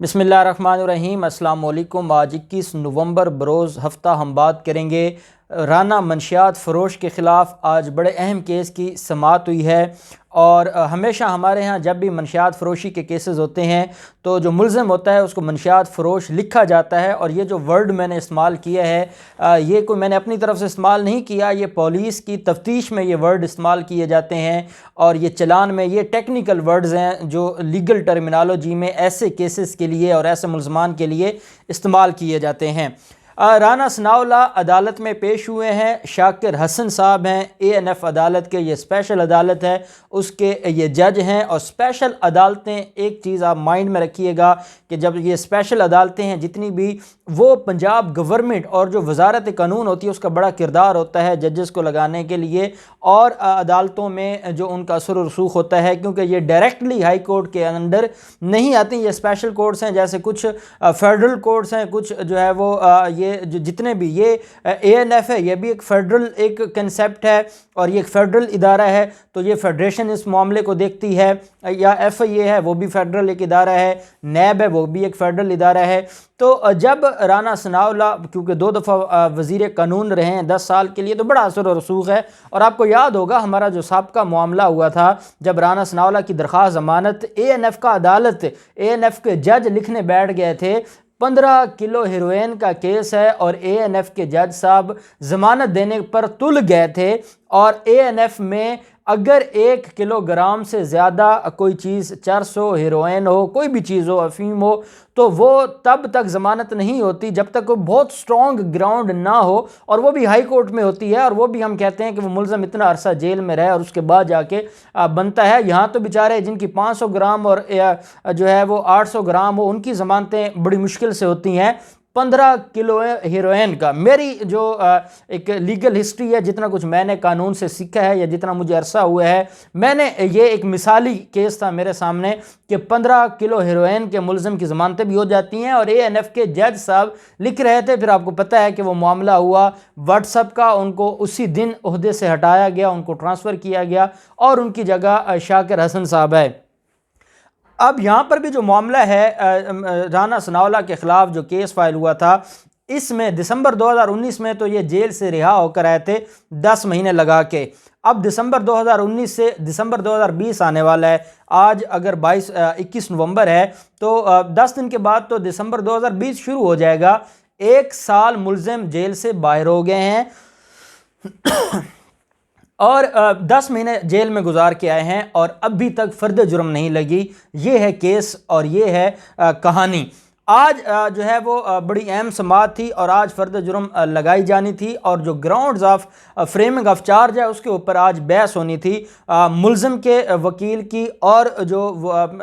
बिस्मिल्लाहिर्रहमानिर्रहीम। अस्सलाम वालेकुम। आज 21 नवंबर बरोज़ हफ़्ता हम बात करेंगे राना मंशियात फ़रोश के ख़िलाफ़। आज बड़े अहम केस की समाअत हुई है और हमेशा हमारे यहाँ जब भी मंशियात फ़रोशी के केसेस होते हैं तो जो मुल्ज़िम होता है उसको मंशियात फ़रोश लिखा जाता है। और ये जो वर्ड मैंने इस्तेमाल किया है ये कोई मैंने अपनी तरफ से इस्तेमाल नहीं किया, ये पुलिस की तफ्तीश में ये वर्ड इस्तेमाल किए जाते हैं और ये चलान में ये टेक्निकल वर्ड्स हैं जो लीगल टर्मिनोलॉजी में ऐसे केसेस के लिए और ऐसे मुल्ज़मान के लिए इस्तेमाल किए जाते हैं। राना सनाउल्लाह अदालत में पेश हुए हैं। शाकिर हसन साहब हैं ANF अदालत के, ये स्पेशल अदालत है उसके ये जज हैं। और स्पेशल अदालतें, एक चीज़ आप माइंड में रखिएगा कि जब ये स्पेशल अदालतें हैं जितनी भी, वो पंजाब गवर्नमेंट और जो वजारत कानून होती है उसका बड़ा किरदार होता है जजेस को लगाने के लिए और अदालतों में जो उनका असर और रसूख होता है, क्योंकि ये डायरेक्टली हाई कोर्ट के अंडर नहीं आती। ये स्पेशल कोर्ट्स हैं, जैसे कुछ फेडरल कोर्ट्स हैं, कुछ जो है वो ये जो जितने भी ये ANF है ये भी एक फेडरल एक कंसेप्ट है और ये एक फेडरल इदारा है, तो ये फेडरेशन इस मामले को देखती है। या FIA है वो भी फेडरल एक इदारा है, NAB है वो भी एक फेडरल इदारा है। तो जब राना सनाउल्लाह क्योंकि 2 दफ़ा वज़ीर कानून रहे हैं 10 साल के लिए, तो बड़ा असर और रसूख है। और आपको याद होगा हमारा जो साबका मामला हुआ था जब राना सनाउल्लाह की दरख्वास्त ज़मानत ANF का अदालत ANF के जज लिखने बैठ गए थे। 15 किलो हेरोइन का केस है और ANF के जज साहब ज़मानत देने पर तुल गए थे। और ANF में अगर 1 किलोग्राम से ज़्यादा कोई चीज़, चरस हो, हेरोइन हो, कोई भी चीज़ हो, अफीम हो, तो वो तब तक ज़मानत नहीं होती जब तक कोई बहुत स्ट्रॉन्ग ग्राउंड ना हो, और वो भी हाई कोर्ट में होती है। और वो भी हम कहते हैं कि वो मुल्ज़म इतना अरसा जेल में रहे और उसके बाद जाके बनता है। यहाँ तो बेचारे जिनकी 500 ग्राम और जो है वो 800 ग्राम हो, उनकी ज़मानतें बड़ी मुश्किल से होती हैं। 15 किलो हीरोइन का, मेरी जो एक लीगल हिस्ट्री है, जितना कुछ मैंने कानून से सीखा है या जितना मुझे अरसा हुआ है, मैंने ये एक मिसाली केस था मेरे सामने कि 15 किलो हीरोइन के मुल्ज़िम की ज़मानतें भी हो जाती हैं। और ANF के जज साहब लिख रहे थे, फिर आपको पता है कि वो मामला हुआ व्हाट्सएप का, उनको उसी दिन ओहदे से हटाया गया, उनको ट्रांसफ़र किया गया और उनकी जगह शाकिर हसन साहब है। अब यहाँ पर भी जो मामला है राना सनाउल्लाह के ख़िलाफ़ जो केस फाइल हुआ था, इसमें दिसंबर 2019 में तो ये जेल से रिहा होकर आए थे 10 महीने लगा के। अब दिसंबर 2019 से दिसंबर 2020 आने वाला है। आज अगर 21 नवंबर है तो 10 दिन के बाद तो दिसंबर 2020 शुरू हो जाएगा। 1 साल मुल्ज़िम जेल से बाहर हो गए हैं और 10 महीने जेल में गुजार के आए हैं और अभी तक फ़र्द जुर्म नहीं लगी। ये है केस और ये है कहानी। आज जो है वो बड़ी अहम समाअत थी और आज फ़र्द जुर्म लगाई जानी थी और जो grounds of framing of charge है उसके ऊपर आज बहस होनी थी मुल्ज़िम के वकील की और जो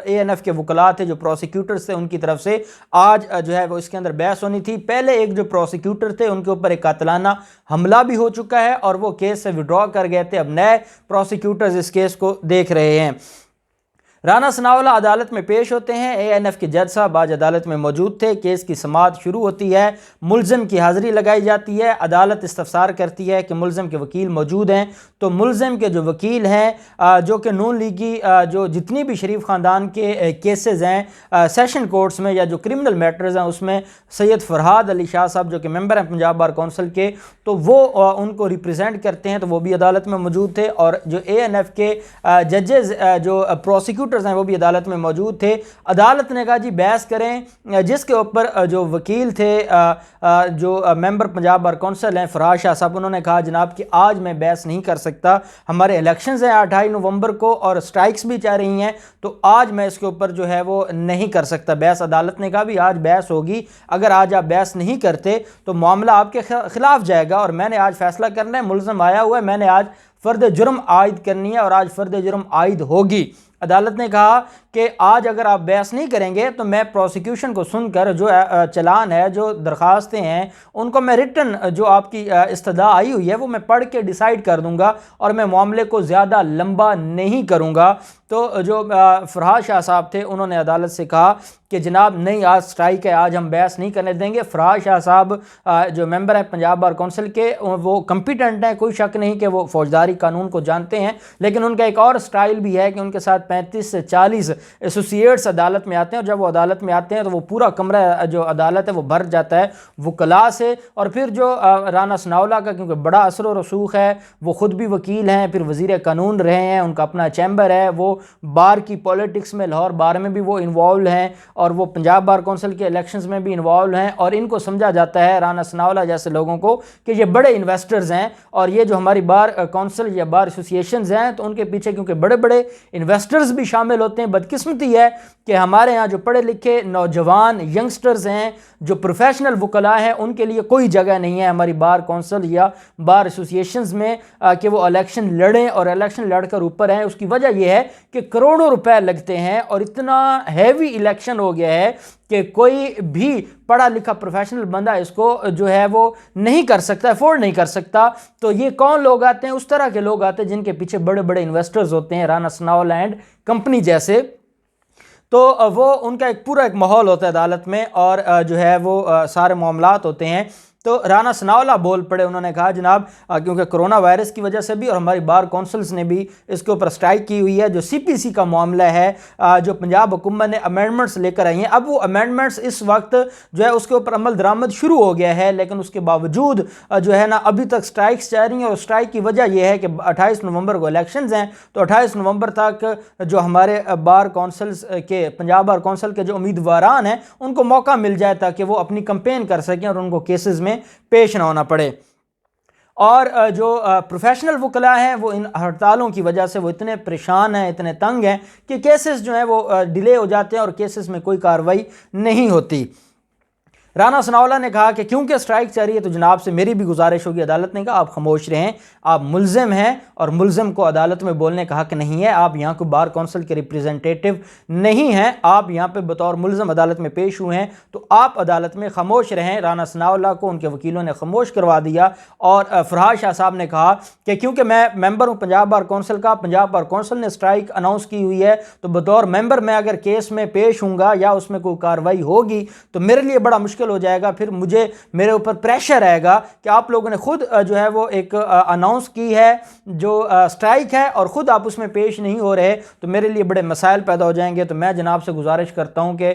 ANF के वकला थे, जो प्रोसिक्यूटर्स थे, उनकी तरफ से आज जो है वो इसके अंदर बहस होनी थी। पहले एक जो प्रोसिक्यूटर थे उनके ऊपर एक कातिलाना हमला भी हो चुका है और वो केस से विड्रॉ कर गए थे। अब नए प्रोसिक्यूटर्स इस केस को देख रहे हैं। राना सनाउल्लाह अदालत में पेश होते हैं। ANF के जज साहब आज अदालत में मौजूद थे। केस की समाअत शुरू होती है, मुल्ज़िम की हाज़िरी लगाई जाती है। अदालत इस्तफ़सार करती है कि मुल्ज़िम के वकील मौजूद हैं, तो मुल्ज़िम के जो वकील हैं जो कि नून लीगी जो जितनी भी शरीफ ख़ानदान के केसेस हैं सेशन कोर्ट्स में या जो क्रिमिनल मैटर्स हैं उसमें सैयद फ़रहाद अली शाह साहब जो कि मेंबर हैं पंजाब बार कौंसिल के, तो वो उनको रिप्रेजेंट करते हैं, तो वो भी अदालत में मौजूद थे। और जो ANF के जजेस जो प्रोसिक्यूटर्स हैं वो भी अदालत में मौजूद थे। अदालत ने कहा जी बहस करें, जिसके ऊपर जो वकील थे जो मेंबर पंजाब बार कौंसिल हैं फराज शाह साहब, उन्होंने कहा जनाब कि आज मैं बहस नहीं कर सकता, हमारे इलेक्शंस हैं 28 नवंबर को और स्ट्राइक्स भी चाह रही हैं, तो आज मैं इसके ऊपर जो है वो नहीं कर सकता बहस। अदालत ने कहा भी आज बहस होगी, अगर आज आप बहस नहीं करते तो मामला आपके खिलाफ जाएगा और मैंने आज फैसला करना है, मुल्ज़िम आया हुआ है, मैंने आज फ़र्द जुर्म आयद करनी है और आज फ़र्द जुर्म आयद होगी। अदालत ने कहा कि आज अगर आप बहस नहीं करेंगे तो मैं प्रोसिक्यूशन को सुनकर जो चलान है, जो दरख्वास्तें हैं, उनको मैं रिटन जो आपकी इस्तदा आई हुई है वो मैं पढ़ के डिसाइड कर दूंगा और मैं मामले को ज़्यादा लंबा नहीं करूंगा। तो जो फरहाद शाह साहब थे उन्होंने अदालत से कहा कि जनाब नहीं, आज स्ट्राइक है, आज हम बहस नहीं करने देंगे। फरहाद शाह साहब जो मेंबर हैं पंजाब बार कौंसिल के, वो कम्पिटेंट हैं, कोई शक नहीं कि वो फौजदारी कानून को जानते हैं, लेकिन उनका एक और स्टाइल भी है कि उनके साथ 35 से 40 एसोसिएट्स अदालत में आते हैं, और जब वो अदालत में आते हैं तो वो पूरा कमरा जो अदालत है वो भर जाता है वकला से। और फिर जो राना सनाउल्लाह का क्योंकि बड़ा असर और रसूख है, वो ख़ुद भी वकील हैं, फिर वज़ीर कानून रहे हैं, उनका अपना चैम्बर है, वो बार की पॉलिटिक्स में लाहौर बार में भी वो इन्वॉल्व हैं, और वो पंजाब बार कौंसिल के इलेक्शंस में भी इन्वॉल्व हैं। और इनको समझा जाता है राना सनाउल्लाह जैसे लोगों को कि ये बड़े इन्वेस्टर्स हैं, और ये जो हमारी बार कौंसिल या बार एसोसिएशंस हैं तो उनके पीछे क्योंकि बड़े बड़े इन्वेस्टर्स भी शामिल होते हैं। बदकिस्मती है कि हमारे यहाँ जो पढ़े लिखे नौजवान यंगस्टर्स हैं, जो प्रोफेशनल वकला हैं, उनके लिए कोई जगह नहीं है हमारी बार कौंसिल या बार एसोसिएशंस में कि वो इलेक्शन लड़ें और इलेक्शन लड़कर ऊपर हैं। उसकी वजह यह है कि करोड़ों रुपए लगते हैं, और इतना हैवी इलेक्शन हो गया है कि कोई भी पढ़ा लिखा प्रोफेशनल बंदा इसको जो है वो नहीं कर सकता, अफोर्ड नहीं कर सकता। तो ये कौन लोग आते हैं? उस तरह के लोग आते हैं जिनके पीछे बड़े बड़े इन्वेस्टर्स होते हैं, राना सनाउल्लाह एंड कंपनी जैसे। तो वो उनका एक पूरा एक माहौल होता है अदालत में, और जो है वो सारे मामलात होते हैं। तो राना सनाउल्लाह बोल पड़े, उन्होंने कहा जनाब क्योंकि कोरोना वायरस की वजह से भी और हमारी बार कौंसिल्स ने भी इसके ऊपर स्ट्राइक की हुई है, जो CPC का मामला है, जो पंजाब हुकूमत ने अमेंडमेंट्स लेकर आई हैं, अब वो अमेंडमेंट्स इस वक्त जो है उसके ऊपर अमल दरामद शुरू हो गया है, लेकिन उसके बावजूद जो है ना अभी तक स्ट्राइक्स जारी हैं। और स्ट्राइक की वजह यह है कि 28 नवंबर को इलेक्शंस हैं, तो 28 नवंबर तक जो हमारे बार कौंसिल्स के पंजाब बार कौंसिल के जो उम्मीदवारान हैं उनको मौका मिल जाए ताकि वो अपनी कंपेन कर सकें और उनको केसेस में पेश ना होना पड़े। और जो प्रोफेशनल वकला हैं वो इन हड़तालों की वजह से वो इतने परेशान हैं, इतने तंग हैं कि केसेस जो हैं वो डिले हो जाते हैं और केसेस में कोई कार्रवाई नहीं होती। राना सनाउल्लाह ने कहा कि क्योंकि स्ट्राइक जारी है तो जनाब से मेरी भी गुजारिश होगी। अदालत ने कहा आप खामोश रहें, आप मुल्ज़िम हैं और मुल्ज़िम को अदालत में बोलने का हक नहीं है। आप यहाँ को बार कौंसिल के रिप्रेजेंटेटिव नहीं हैं, आप यहाँ पे बतौर मुल्ज़िम अदालत में पेश हुए हैं, तो आप अदालत में खामोश रहें। राना सनाउल्लाह को उनके वकीलों ने खामोश करवा दिया। और फरहाद शाह साहब ने कहा कि क्योंकि मैं मेंबर हूँ पंजाब बार कौंसिल का, पंजाब बार कौंसिल ने स्ट्राइक अनाउंस की हुई है, तो बतौर मेंबर मैं अगर केस में पेश हूँगा या उसमें कोई कार्रवाई होगी तो मेरे लिए बड़ा मुश्किल हो जाएगा। फिर मेरे ऊपर प्रेशर आएगा कि आप लोगों ने खुद जो है वो एक अनाउंस की है जो स्ट्राइक है और ख़ुद आप उसमें पेश नहीं हो रहे, तो मेरे लिए बड़े मसाइल पैदा हो जाएंगे। तो मैं जनाब से गुजारिश करता हूँ कि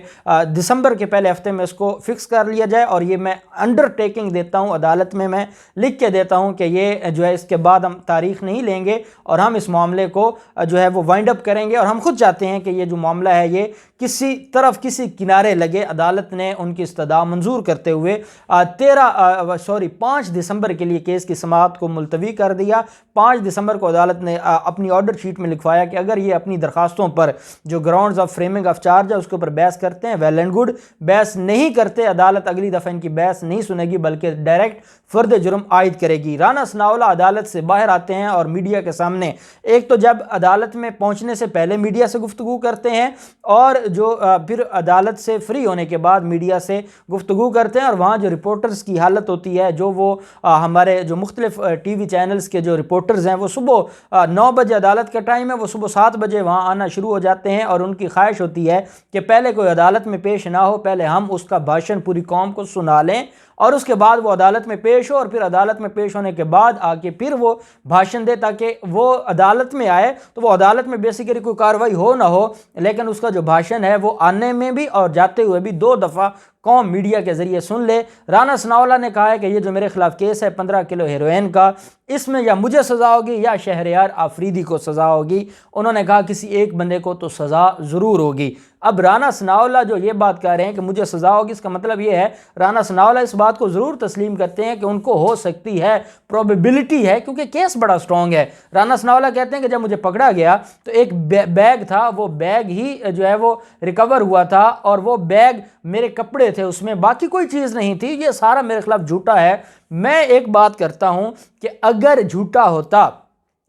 दिसंबर के पहले हफ्ते में इसको फिक्स कर लिया जाए। और ये मैं अंडरटेकिंग देता हूँ, अदालत में मैं लिख के देता हूँ कि ये जो है इसके बाद हम तारीख नहीं लेंगे और हम इस मामले को जो है वो वाइंड अप करेंगे। और हम खुद चाहते हैं कि ये जो मामला है ये किसी तरफ किसी किनारे लगे। अदालत ने उनकी इस्तदा मंजूर करते हुए 5 दिसंबर के लिए केस की समाअत को मुलतवी कर दिया। 5 दिसंबर को अदालत ने अपनी ऑर्डर शीट में लिखवाया कि अगर ये अपनी दरखास्तों पर जो grounds of framing of charge है उसके ऊपर बहस करते हैं, वेल एंड गुड। बहस नहीं करते, अदालत अगली दफ़ा इनकी बहस नहीं सुनेगी बल्कि डायरेक्ट फर्द जुर्म आयद करेगी। राना सनाउल्लाह अदालत से बाहर आते हैं और मीडिया के सामने, एक तो जब अदालत में पहुंचने से पहले मीडिया से गुफ्तगू करते हैं और जो फिर अदालत से फ्री होने के बाद मीडिया से गुफ्तगू करते हैं। और वहाँ जो रिपोर्टर्स की हालत होती है, जो वो हमारे जो मुख्तलिफ TV चैनल्स के जो रिपोर्टर्स हैं वो सुबह 9 बजे अदालत का टाइम है, वो सुबह 7 बजे वहाँ आना शुरू हो जाते हैं। और उनकी ख्वाहिश होती है कि पहले कोई अदालत में पेश ना हो, पहले हम उसका भाषण पूरी कौम को सुना लें और उसके बाद वो अदालत में पेश हो, और फिर अदालत में पेश होने के बाद आके फिर वो भाषण दे, ताकि वो अदालत में आए तो वो अदालत में बेसिकली कोई कार्रवाई हो ना हो, लेकिन उसका जो भाषण है वो आने में भी और जाते हुए भी 2 दफ़ा कौम मीडिया के ज़रिए सुन ले। राना सनाउल्लाह ने कहा है कि ये जो मेरे खिलाफ केस है 15 किलो हेरोइन का, इसमें या मुझे सज़ा होगी या शहरयार आफरीदी को सज़ा होगी। उन्होंने कहा किसी एक बंदे को तो सज़ा ज़रूर होगी। अब राना सनाउल्लाह जो ये बात कह रहे हैं कि मुझे सज़ा होगी, इसका मतलब ये है राना सनाउल्लाह इस बात को ज़रूर तस्लीम करते हैं कि उनको हो सकती है, प्रोबेबिलिटी है, क्योंकि केस बड़ा स्ट्रॉन्ग है। राना सनाउल्लाह कहते हैं कि जब मुझे पकड़ा गया तो एक बैग था, वो बैग ही जो है वो रिकवर हुआ था और वो बैग मेरे कपड़े थे, उसमें बाकी कोई चीज़ नहीं थी। ये सारा मेरे खिलाफ झूठा है। मैं एक बात करता हूं कि अगर झूठा होता,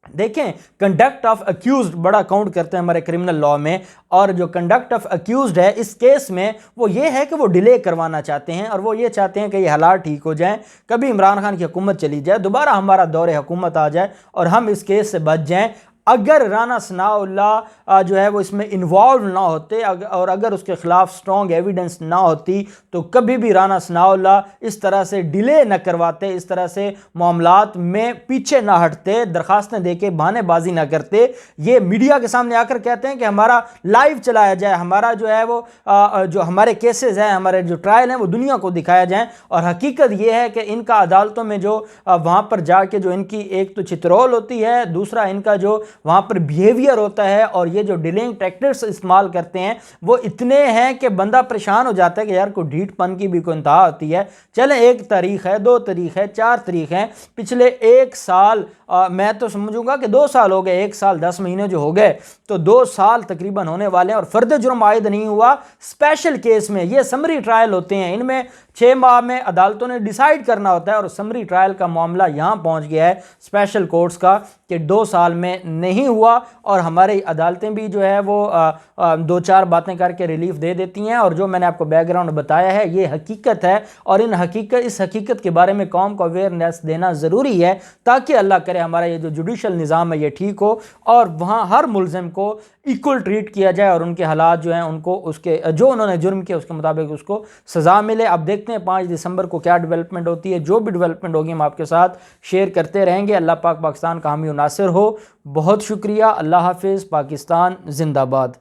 देखें कंडक्ट ऑफ अक्यूज्ड बड़ा काउंट करते हैं हमारे क्रिमिनल लॉ में, और जो कंडक्ट ऑफ अक्यूज्ड है इस केस में वो ये है कि वो डिले करवाना चाहते हैं और वो ये चाहते हैं कि ये हालात ठीक हो जाएं, कभी इमरान खान की हुकूमत चली जाए, दोबारा हमारा दौरे हुकूमत आ जाए और हम इस केस से बच जाएं। अगर राना सनाउल्लाह जो है वो इसमें इन्वॉल्व ना होते और अगर उसके ख़िलाफ़ स्ट्रॉन्ग एविडेंस ना होती तो कभी भी राना सनाउल्लाह इस तरह से डिले न करवाते, इस तरह से मामलात में पीछे ना हटते, दरखास्तें दे के बहानेबाजी ना करते। ये मीडिया के सामने आकर कहते हैं कि हमारा लाइव चलाया जाए, हमारा जो है वो जो हमारे केसेस हैं, हमारे जो ट्रायल हैं वो दुनिया को दिखाया जाए। और हकीकत ये है कि इनका अदालतों में जो वहाँ पर जाके जो इनकी एक तो चित्रोल होती है, दूसरा इनका जो वहाँ पर बिहेवियर होता है और ये जो डिलेइंग टैक्टिक्स इस्तेमाल करते हैं वो इतने हैं कि बंदा परेशान हो जाता है कि यार कोई ढीठपन की भी कोई इंतहा होती है। चले 1 तारीख है, 2 तारीख है, 4 तारीख है, पिछले 1 साल मैं तो समझूंगा कि 2 साल हो गए, 1 साल 10 महीने जो हो गए तो 2 साल तकरीबन होने वाले हैं और फर्द जुर्म आयद नहीं हुआ। स्पेशल केस में ये समरी ट्रायल होते हैं, इनमें 6 माह में अदालतों ने डिसाइड करना होता है और समरी ट्रायल का मामला यहाँ पहुँच गया है स्पेशल कोर्ट्स का कि 2 साल में नहीं हुआ। और हमारी अदालतें भी जो है वो 2-4 बातें करके रिलीफ दे देती हैं। और जो मैंने आपको बैकग्राउंड बताया है ये हकीकत है और इस हकीकत के बारे में कौम को अवेयरनेस देना ज़रूरी है ताकि अल्लाह करे हमारा ये जो जुडिशल निज़ाम है ये ठीक हो और वहाँ हर मुल्ज़िम को इक्वल ट्रीट किया जाए और उनके हालात जो हैं उनको उसके जो उन्होंने जुर्म किया उसके मुताबिक उसको सज़ा मिले। अब देखते हैं 5 दिसंबर को क्या डेवलपमेंट होती है। जो भी डेवलपमेंट होगी हम आपके साथ शेयर करते रहेंगे। अल्लाह पाक पाकिस्तान का हामी नासिर हो। बहुत शुक्रिया। अल्लाह हाफिज़। पाकिस्तान जिंदाबाद।